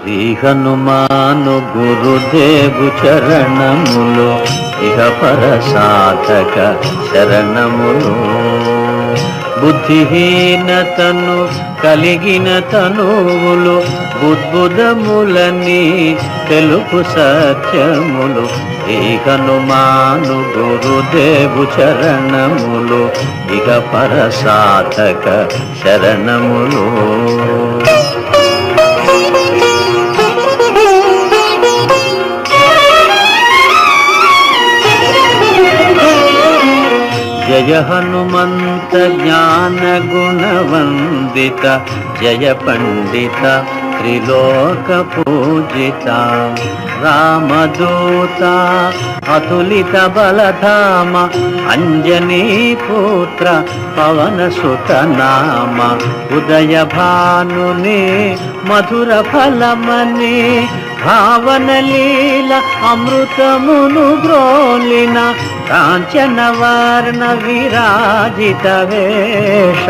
శ్రీ హనుమాను గురుదేవు చరణములు ఇహ పర సాధక శరణములు. బుద్ధిహీనతను కలిగిన తనువులు బుద్బుదములని తెలుపు సత్యములు. శ్రీ హనుమాను గురుదేవు చరణములు ఇహ పర సాధక శరణములు. జయ హనుమంత జ్ఞాన గుణవందిత జయ పండిత త్రిలోక పూజిత. రామదూత అతులిత బలధామ అంజనీ పుత్ర పవన సుత నామ. ఉదయ భానుని మధుర ఫలమని భావన లీల అమృతమును బ్రోలిన. కాంచన వర్ణ విరాజిత వేష